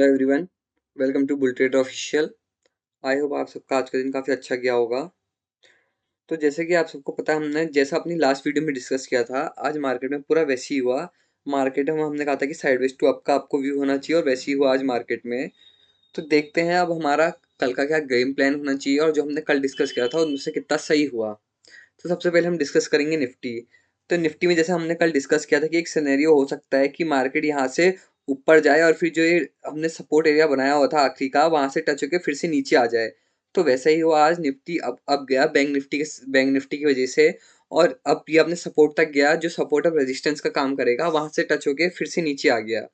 Hello everyone, welcome to bull trader official. I hope आप सबका आज का दिन काफ़ी अच्छा गया होगा। तो जैसे कि आप सबको पता है, हमने जैसा अपनी लास्ट वीडियो में डिस्कस किया था, आज मार्केट में पूरा वैसे ही हुआ। मार्केट में हमने कहा था कि साइडवेज टू अप का आपको व्यू होना चाहिए और वैसे ही हुआ आज मार्केट में। तो देखते हैं अब हमारा कल का क्या गेम प्लान होना चाहिए और जो हमने कल डिस्कस किया था उनसे कितना सही हुआ। तो सबसे पहले हम डिस्कस करेंगे निफ्टी। तो निफ्टी में जैसे हमने कल डिस्कस किया था कि एक सिनेरियो हो सकता है कि मार्केट यहाँ से ऊपर जाए और फिर जो ये हमने सपोर्ट एरिया बनाया हुआ था आखिरी का, वहां से टच होकर फिर से नीचे आ जाए। तो वैसा ही हुआ आज। निफ्टी अब गया बैंक निफ्टी की वजह से, और अब ये अपने सपोर्ट तक गया, जो सपोर्ट अब रेजिस्टेंस का काम करेगा, वहां से टच होके फिर से नीचे आ गया।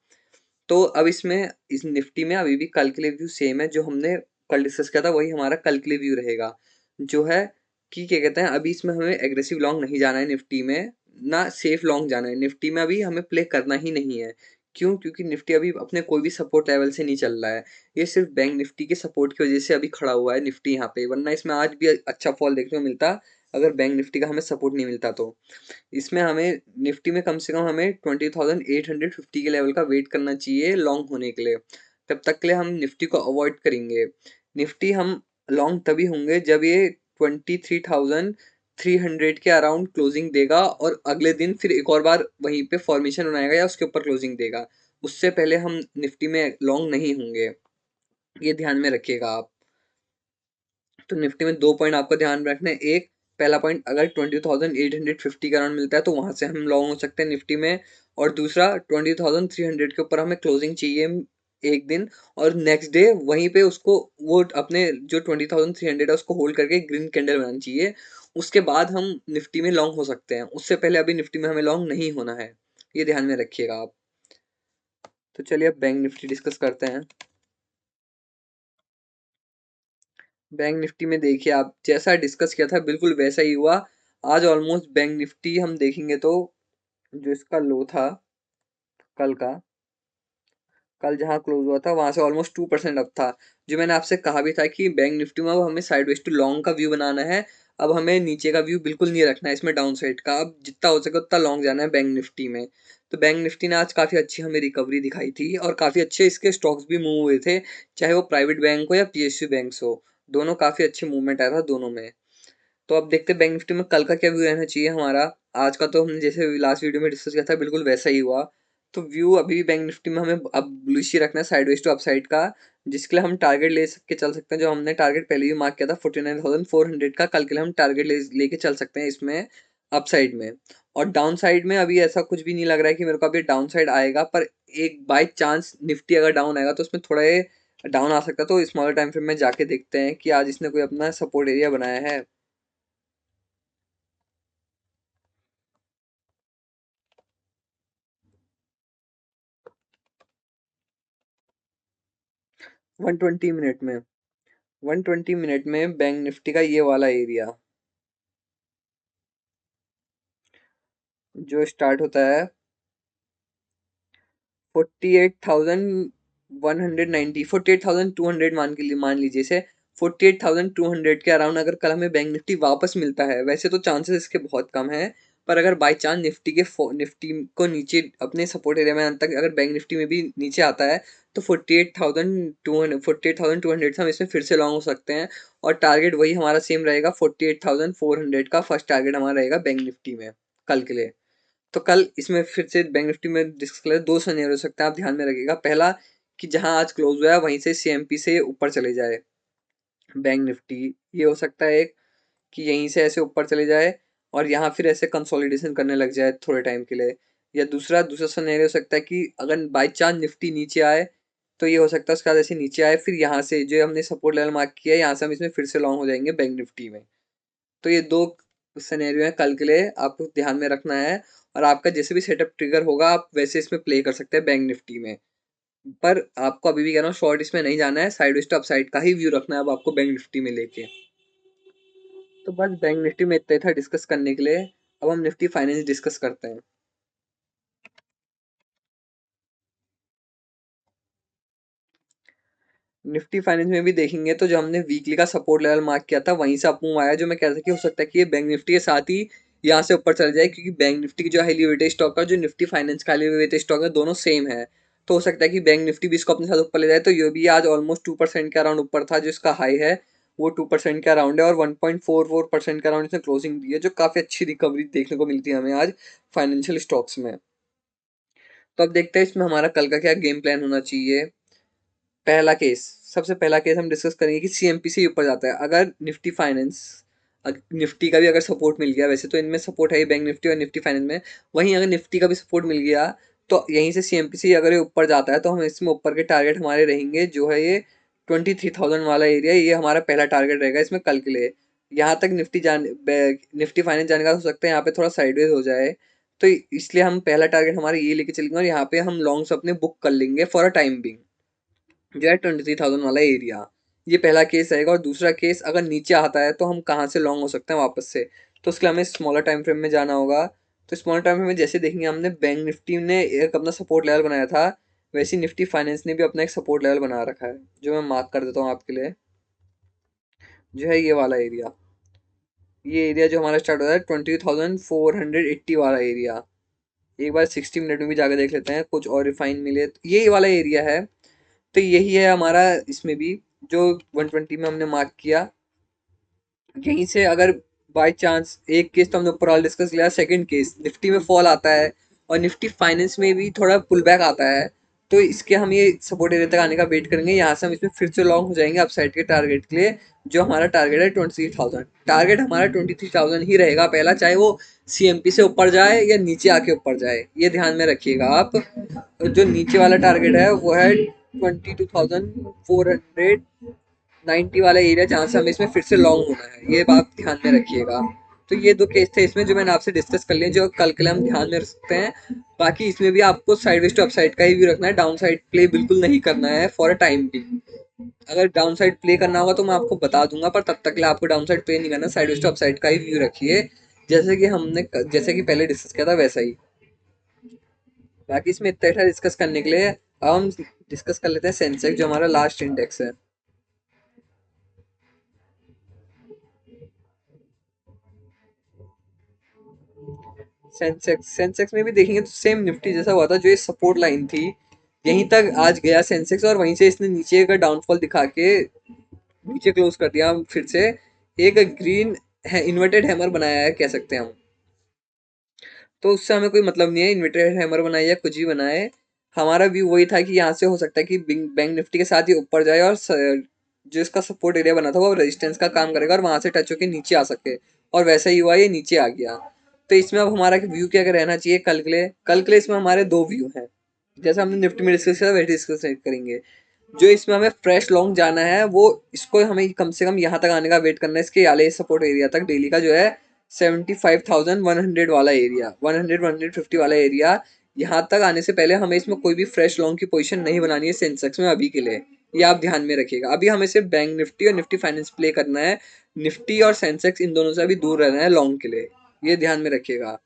तो अब इसमें इस निफ्टी में अभी भी कल के लिए व्यू सेम है, जो हमने कल डिस्कस किया था वही हमारा कल के लिए व्यू रहेगा। जो है कि क्या कहते हैं, अभी इसमें हमें एग्रेसिव लॉन्ग नहीं जाना है निफ्टी में, ना सेफ लॉन्ग जाना है निफ्टी में, अभी हमें प्ले करना ही नहीं है। क्यों? क्योंकि निफ्टी अभी अपने कोई भी सपोर्ट लेवल से नहीं चल रहा है। ये सिर्फ बैंक निफ्टी के सपोर्ट की वजह से अभी खड़ा हुआ है निफ्टी यहाँ पे, वरना इसमें आज भी अच्छा फॉल देखने को मिलता अगर बैंक निफ्टी का हमें सपोर्ट नहीं मिलता। तो इसमें हमें निफ्टी में कम से कम हमें 20,850 के लेवल का वेट करना चाहिए लॉन्ग होने के लिए। तब तक के लिए हम निफ्टी को अवॉइड करेंगे। निफ्टी हम लॉन्ग तभी होंगे जब ये 23,300 के अराउंड क्लोजिंग देगा और अगले दिन फिर एक और बार वहीं पे फॉर्मेशन बनाएगा या उसके ऊपर क्लोजिंग देगा। उससे पहले हम निफ्टी में लॉन्ग नहीं होंगे, ये ध्यान में रखिएगा आप। तो निफ्टी में 2 पॉइंट आपको ध्यान में रखना है। एक, पहला पॉइंट, अगर 20,850 का राउंड मिलता है तो वहां से हम लॉन्ग हो सकते हैं निफ्टी में। और दूसरा, 20,300 के ऊपर हमें क्लोजिंग चाहिए एक दिन, और नेक्स्ट डे वहीं पे उसको, वो अपने जो 20,300 है उसको होल्ड करके ग्रीन कैंडल बनानी चाहिए। उसके बाद हम निफ्टी में लॉन्ग हो सकते हैं, उससे पहले अभी निफ्टी में हमें लॉन्ग नहीं होना है, ये ध्यान में रखिएगा आप। तो चलिए अब बैंक निफ्टी डिस्कस करते हैं। बैंक निफ्टी में देखिए, आप जैसा डिस्कस किया था बिल्कुल वैसा ही हुआ। आज ऑलमोस्ट बैंक निफ्टी हम देखेंगे तो जो इसका लो था कल का, कल जहां क्लोज हुआ था वहां से ऑलमोस्ट 2% अप था। जो मैंने आपसे कहा भी था कि बैंक निफ्टी में अब हमें साइडवेज टू लॉन्ग का व्यू बनाना है। अब हमें नीचे का व्यू बिल्कुल नहीं रखना है इसमें, डाउन साइड का। अब जितना हो सके उतना लॉन्ग जाना है बैंक निफ्टी में। तो बैंक निफ्टी ने आज काफी अच्छी हमें रिकवरी दिखाई थी और काफी अच्छे इसके स्टॉक्स भी मूव हुए थे, चाहे वो प्राइवेट बैंक हो या पीएसयू बैंक हो। दोनों काफी अच्छे मूवमेंट आया था दोनों में। तो अब देखते हैं बैंक निफ्टी में कल का क्या व्यू रहना चाहिए हमारा। आज का तो हमने जैसे लास्ट वीडियो में डिस्कस किया था बिल्कुल वैसा ही हुआ। तो व्यू अभी भी बैंक निफ्टी में हमें अब बुलिश ही रखना है, साइडवेज टू अपसाइड का। जिसके लिए हम टारगेट ले के चल सकते हैं, जो हमने टारगेट पहले भी मार्क किया था 49,400 का, कल के लिए हम टारगेट लेके चल सकते हैं इसमें अपसाइड में। और डाउन साइड में अभी ऐसा कुछ भी नहीं लग रहा है कि मेरे को अभी डाउन साइड आएगा, पर एक बाई चांस निफ्टी अगर डाउन आएगा तो उसमें थोड़ा डाउन आ सकता है। तो स्मॉलर टाइम फ्रेम में जाके देखते हैं कि आज इसने कोई अपना सपोर्ट एरिया बनाया है। 120 मिनट में, 120 मिनट में बैंक निफ्टी का ये वाला एरिया जो स्टार्ट होता है 48,190, 48,200 मान लीजिए इसे। 48,200 के अराउंड अगर कल हमें बैंक निफ्टी वापस मिलता है, वैसे तो चांसेस इसके बहुत कम है, पर अगर बाई चांस निफ्टी को नीचे अपने सपोर्ट एरिया में अंत तक अगर बैंक निफ्टी में भी नीचे आता है, तो 48,200 से हम इसमें फिर से लॉन्ग हो सकते हैं। और टारगेट वही हमारा सेम रहेगा, 48,400 का फर्स्ट टारगेट हमारा रहेगा बैंक निफ्टी में कल के लिए। तो कल इसमें फिर से बैंक निफ्टी में डिस्कस करें, दो सिनेरियो हो सकते हैं, आप ध्यान में रखिएगा। पहला, कि जहां आज क्लोज हुआ है वहीं से सीएमपी से ऊपर चले जाए बैंक निफ्टी, ये हो सकता है एक, कि यहीं से ऐसे ऊपर चले जाए और यहाँ फिर ऐसे कंसोलिडेशन करने लग जाए थोड़े टाइम के लिए। या दूसरा दूसरा सिनेरियो हो सकता है कि अगर बाई चांस निफ्टी नीचे आए, तो ये हो सकता है उसके बाद ऐसे नीचे आए, फिर यहाँ से जो हमने सपोर्ट लेवल मार्क किया है यहाँ से हम इसमें फिर से लॉन्ग हो जाएंगे बैंक निफ्टी में। तो ये दो सिनेरियो है कल के लिए, आपको ध्यान में रखना है। और आपका जैसे भी सेटअप ट्रिगर होगा आप वैसे इसमें प्ले कर सकते हैं बैंक निफ्टी में। पर आपको अभी भी कह रहा हूँ, शॉर्ट इसमें नहीं जाना है, साइड वेस्ट अपसाइड का ही व्यू रखना है अब आपको बैंक निफ्टी में लेके। तो बस बैंक निफ्टी में इतना ही था डिस्कस करने के लिए। अब हम निफ्टी फाइनेंस डिस्कस करते हैं। निफ्टी फाइनेंस में भी देखेंगे तो जो हमने वीकली का सपोर्ट लेवल मार्क किया था वहीं से अप मूव आया, जो मैं कह रहा था कि हो सकता है कि ये बैंक निफ्टी के साथ ही यहाँ से ऊपर चल जाए, क्योंकि बैंक निफ्टी की जो हाईली वेटेड स्टॉक है, जो निफ्टी फाइनेंस का हाईली वेटेड स्टॉक है, दोनों सेम है। तो हो सकता है कि बैंक निफ्टी भी इसको अपने साथ ऊपर ले जाए। तो ये भी आज ऑलमोस्ट 2% के अराउंड ऊपर था, जो इसका हाई है वो 2% के अराउंड है, और 1.44% के अराउंड इसने क्लोजिंग दी है, जो काफ़ी अच्छी रिकवरी देखने को मिलती है हमें आज फाइनेंशियल स्टॉक्स में। तो अब देखते हैं इसमें हमारा कल का क्या गेम प्लान होना चाहिए। पहला केस, सबसे पहला केस हम डिस्कस करेंगे कि सीएमपी से ऊपर जाता है अगर निफ्टी फाइनेंस, निफ्टी का भी अगर सपोर्ट मिल गया, वैसे तो इनमें सपोर्ट है ही बैंक निफ्टी और निफ्टी फाइनेंस में, वहीं अगर निफ्टी का भी सपोर्ट मिल गया तो यहीं से सीएमपी अगर ये ऊपर जाता है तो हम इसमें ऊपर के टारगेट हमारे रहेंगे जो है ये 23,000 वाला एरिया, ये हमारा पहला टारगेट रहेगा इसमें कल के लिए। यहाँ तक निफ्टी फाइनेंस जाने का हो सकता है यहाँ पे थोड़ा साइडवेज हो जाए, तो इसलिए हम पहला टारगेट हमारा ये लेके चलेंगे और यहाँ पे हम लॉन्ग्स अपने बुक कर लेंगे फॉर अ टाइम बिंग, जो है 23,000 वाला एरिया। ये पहला केस रहेगा। और दूसरा केस अगर नीचे आता है तो हम कहाँ से लॉन्ग हो सकते हैं वापस से, तो उसके लिए हमें स्मॉलर टाइम फ्रेम में जाना होगा। तो स्मॉलर टाइम फ्रेम में जैसे देखेंगे हमने बैंक निफ्टी ने एक अपना सपोर्ट लेवल बनाया था, वैसे निफ्टी फाइनेंस ने भी अपना एक सपोर्ट लेवल बना रखा है, जो मैं मार्क कर देता हूँ आपके लिए, जो है ये वाला एरिया। ये एरिया जो हमारा स्टार्ट होता है 20,480 वाला एरिया। एक बार 60 मिनट में भी जाकर देख लेते हैं, कुछ और रिफाइन मिले तो ये वाला एरिया है। तो यही है हमारा इसमें भी, जो 120 में हमने मार्क किया। यहीं से अगर बाय चांस, एक केस तो हमने ऊपर वाला डिस्कस किया, सेकंड केस निफ्टी में फॉल आता है और निफ्टी फाइनेंस में भी थोड़ा पुल बैक आता है, तो इसके हम ये सपोर्ट एरिया तक आने का वेट करेंगे। यहाँ से हम इसमें फिर से लॉन्ग हो जाएंगे अपसाइड के टारगेट के लिए, जो हमारा टारगेट है 23,000। टारगेट हमारा 23,000 ही रहेगा पहला, चाहे वो सीएमपी से ऊपर जाए या नीचे आके ऊपर जाए, ये ध्यान में रखिएगा आप। जो नीचे वाला टारगेट है वो है 22,490 वाला एरिया, जहाँ से हमें इसमें फिर से लॉन्ग होना है, ये बात ध्यान में रखिएगा। तो ये दो केस थे इसमें जो मैंने आपसे डिस्कस कर लिए, जो कल के लिए हम ध्यान में रख सकते हैं। बाकी इसमें भी आपको साइडवेज टू अपसाइड का ही व्यू रखना है, डाउन साइड प्ले बिल्कुल नहीं करना है फॉर अ टाइम भी। अगर डाउन साइड प्ले करना होगा तो मैं आपको बता दूंगा, पर तब तक के लिए आपको डाउन साइड प्ले नहीं करना, साइडवेज टू अपसाइड का ही व्यू रखिए, जैसे कि पहले डिस्कस किया था वैसा ही। बाकी इसमें इतना था डिस्कस करने के लिए। अब हम डिस्कस कर लेते हैं सेंसेक्स, जो हमारा लास्ट इंडेक्स है। सेंसेक्स में भी देखेंगे तो सेम निफ्टी जैसा हुआ था, जो ये सपोर्ट लाइन थी यहीं तक आज गया सेंसेक्स, और वहीं से इसने नीचे का डाउनफॉल दिखा के नीचे क्लोज कर दिया। फिर से एक ग्रीन है इन्वर्टेड हैमर बनाया है कह सकते हैं हम, तो उससे हमें कोई मतलब नहीं है इन्वर्टेड हैमर बनाए या कुछ भी बनाए। हमारा व्यू वही था कि यहाँ से हो सकता है कि बैंक निफ्टी के साथ ही ऊपर जाए और जो इसका सपोर्ट एरिया बना था वो रेजिस्टेंस का काम करेगा और वहां से टच होकर नीचे आ सके, और वैसा ही हुआ, ये नीचे आ गया। तो इसमें अब हमारा व्यू क्या रहना चाहिए कल के लिए। कल के लिए इसमें हमारे दो व्यू हैं, जैसे हमने निफ्टी में डिस्कस किया वैसे डिस्कस करेंगे। जो इसमें हमें फ्रेश लॉन्ग जाना है वो, इसको हमें कम से कम यहाँ तक आने का वेट करना है, इसके आले सपोर्ट एरिया तक डेली का, जो है 75,100 वाला एरिया, 100-150 वाला एरिया। यहाँ तक आने से पहले हमें इसमें कोई भी फ्रेश लॉन्ग की पोजीशन नहीं बनानी है सेंसेक्स में अभी के लिए, ये आप ध्यान में रखिएगा। अभी हमें सिर्फ बैंक निफ्टी और निफ्टी फाइनेंस प्ले करना है, निफ्टी और सेंसेक्स इन दोनों से अभी दूर रहना है लॉन्ग के लिए, ये ध्यान में रखिएगा।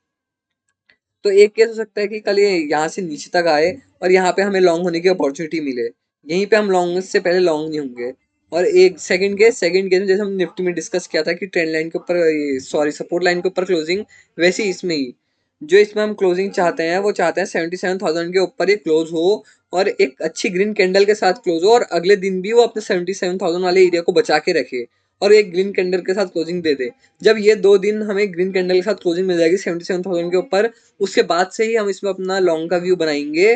तो एक केस हो सकता है कि कल ये यहाँ से नीचे तक आए और यहाँ पे हमें लॉन्ग होने की अपॉर्चुनिटी मिले, यहीं पे हम लॉन्ग से पहले लॉन्ग नहीं होंगे। और एक सेकंड केस में जैसे हम निफ्टी में डिस्कस किया था कि ट्रेंड लाइन के ऊपर, सॉरी सपोर्ट लाइन के ऊपर क्लोजिंग, वैसे ही इसमें ही जो इसमें हम क्लोजिंग चाहते हैं वो चाहते हैं 77,000 के ऊपर ही क्लोज हो और एक अच्छी ग्रीन कैंडल के साथ क्लोज हो, और अगले दिन भी वो अपने 77,000 वाले एरिया को बचा के रखे और एक ग्रीन कैंडल के साथ क्लोजिंग दे दे। जब ये 2 दिन हमें ग्रीन कैंडल के साथ क्लोजिंग मिल जाएगी 77,000 के ऊपर, उसके बाद से ही हम इसमें अपना लॉन्ग का व्यू बनाएंगे,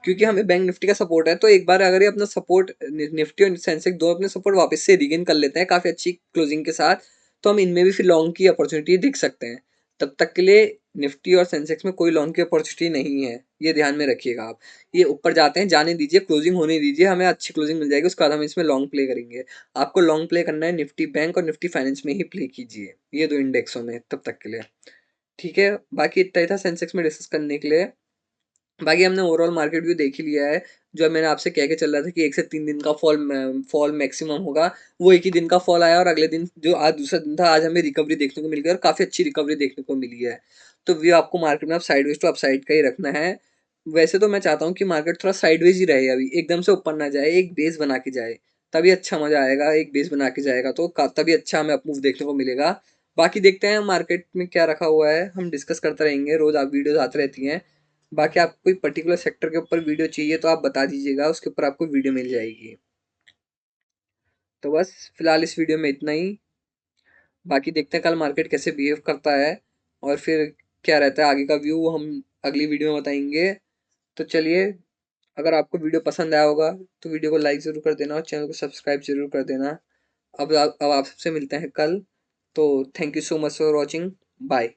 क्योंकि हमें बैंक निफ्टी का सपोर्ट है। तो एक बार अगर ये अपना सपोर्ट, निफ्टी और सेंसेक्स दो अपने सपोर्ट वापस से रिगेन कर लेते हैं काफी अच्छी क्लोजिंग के साथ, तो हम इनमें भी फिर लॉन्ग की अपॉर्चुनिटी देख सकते हैं। तब तक के लिए निफ्टी और सेंसेक्स में कोई लॉन्ग की अपॉर्चुनिटी नहीं है, ये ध्यान में रखिएगा आप। ये ऊपर जाते हैं, जाने दीजिए, क्लोजिंग होने दीजिए, हमें अच्छी क्लोजिंग मिल जाएगी, उसके बाद हम इसमें लॉन्ग प्ले करेंगे। आपको लॉन्ग प्ले करना है निफ्टी बैंक और निफ्टी फाइनेंस में ही प्ले कीजिए, ये दो इंडेक्सों में तब तक के लिए। ठीक है, बाकी इतना ही था सेंसेक्स में डिस्कस करने के लिए। बाकी हमने ओवरऑल मार्केट व्यू देख ही लिया है, जो मैंने आपसे कह के चल रहा था कि 1 से 3 दिन का फॉल मैक्सिमम होगा, वो एक ही दिन का फॉल आया और अगले दिन जो आज दूसरा दिन था, आज हमें रिकवरी देखने को मिल गई और काफ़ी अच्छी रिकवरी देखने को मिली है। तो व्यू आपको मार्केट में अब साइडवेज टू अपसाइड का ही रखना है। वैसे तो मैं चाहता हूँ कि मार्केट थोड़ा साइडवेज ही रहे, अभी एकदम से ऊपर ना जाए, एक बेस बना के जाए, तभी अच्छा मजा आएगा। एक बेस बना के जाएगा तो तभी अच्छा हमें अपमूव देखने को मिलेगा। बाकी देखते हैं मार्केट में क्या रखा हुआ है, हम डिस्कस करते रहेंगे, रोज आप वीडियोस आती रहती हैं। बाकी आपको कोई पर्टिकुलर सेक्टर के ऊपर वीडियो चाहिए तो आप बता दीजिएगा, उसके ऊपर आपको वीडियो मिल जाएगी। तो बस फिलहाल इस वीडियो में इतना ही। बाकी देखते हैं कल मार्केट कैसे बिहेव करता है और फिर क्या रहता है आगे का व्यू, वो हम अगली वीडियो में बताएंगे। तो चलिए, अगर आपको वीडियो पसंद आया होगा तो वीडियो को लाइक ज़रूर कर देना और चैनल को सब्सक्राइब जरूर कर देना। अब आप सबसे मिलते हैं कल। तो thank you so much for watching. Bye.